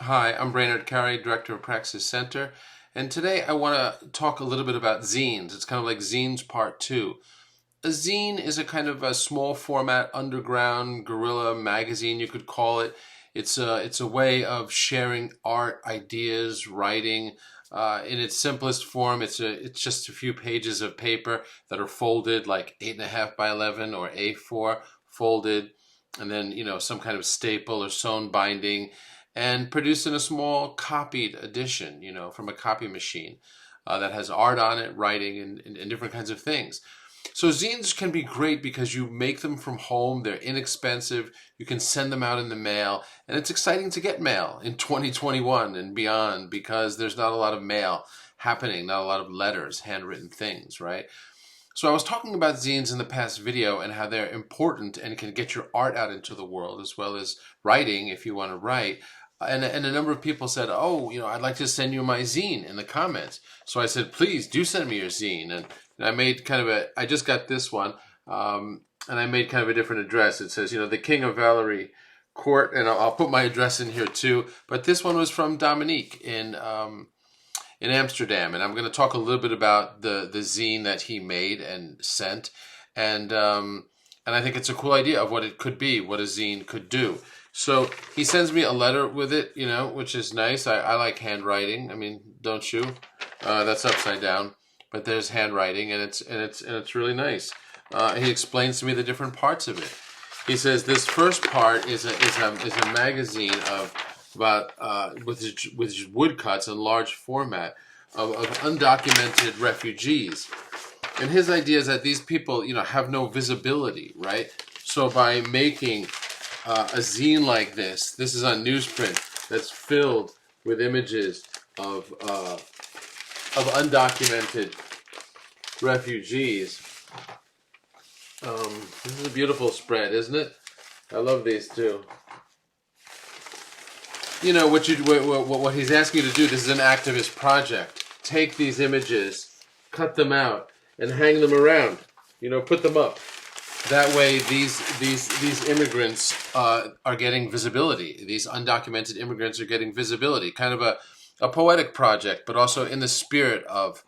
Hi, I'm Brainard Carey, Director of Praxis Center, and today I want to talk a little bit about zines. It's kind of like Zines Part 2. A zine is a kind of a small format underground guerrilla magazine, you could call it. It's a way of sharing art, ideas, writing. In its simplest form, it's just a few pages of paper that are folded like 8.5 by 11 or A4 folded, and then some kind of staple or sewn binding, and produced in a small copied edition, from a copy machine that has art on it, writing, and different kinds of things. So zines can be great because you make them from home. They're inexpensive. You can send them out in the mail. And it's exciting to get mail in 2021 and beyond because there's not a lot of mail happening, not a lot of letters, handwritten things, right? So I was talking about zines in the past video and how they're important and can get your art out into the world as well as writing if you want to write. And a number of people said, oh, I'd like to send you my zine in the comments. So I said, please do send me your zine. And I made I just got this one, and I made kind of a different address. It says, the King of Valerie Court, and I'll put my address in here too. But this one was from Dominique in Amsterdam, and I'm going to talk a little bit about the zine that he made and sent, and I think it's a cool idea of what it could be, what a zine could do. So he sends me a letter with it, which is nice. I like handwriting. I mean, don't you? That's upside down, but there's handwriting, and it's really nice. He explains to me the different parts of it. He says this first part is a magazine of about with woodcuts in large format of undocumented refugees. And his idea is that these people, have no visibility, right? So by making a zine like this is on newsprint that's filled with images of undocumented refugees. This is a beautiful spread, isn't it? I love these too. What he's asking you to do. This is an activist project. Take these images, cut them out, and hang them around. Put them up. That way, these immigrants are getting visibility. These undocumented immigrants are getting visibility. Kind of a poetic project, but also in the spirit of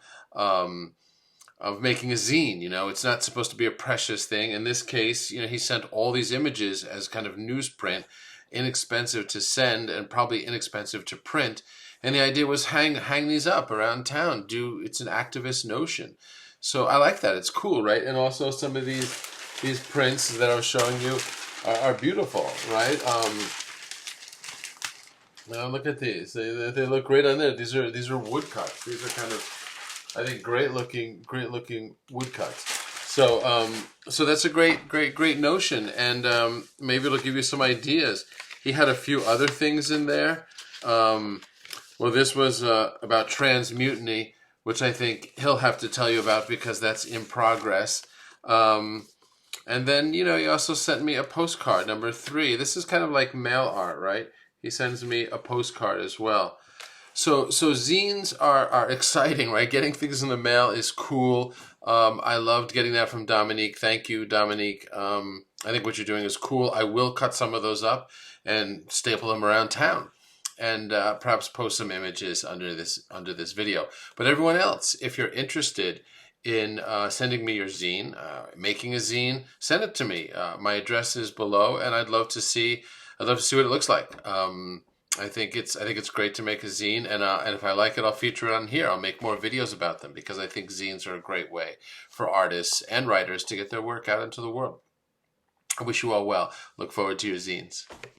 making a zine. It's not supposed to be a precious thing. In this case, he sent all these images as kind of newsprint, inexpensive to send and probably inexpensive to print. And the idea was hang these up around town. It's an activist notion. So I like that. It's cool, right? And also some of these prints that I was showing you are beautiful, right? Now look at these. They look great on there. These are woodcuts. These are kind of, I think, great looking woodcuts. So that's a great notion, and maybe it'll give you some ideas. He had a few other things in there. Well, this was about trans mutiny, which I think he'll have to tell you about because that's in progress. And then, he also sent me a postcard, number 3. This is kind of like mail art, right? He sends me a postcard as well. So zines are exciting, right? Getting things in the mail is cool. I loved getting that from Dominique. Thank you, Dominique. I think what you're doing is cool. I will cut some of those up and staple them around town, and perhaps post some images under this video. But everyone else, if you're interested in sending me your zine, making a zine, send it to me. My address is below, and I'd love to see what it looks like. I think it's great to make a zine, and if I like it, I'll feature it on here. I'll make more videos about them because I think zines are a great way for artists and writers to get their work out into the world. I wish you all well. Look forward to your zines.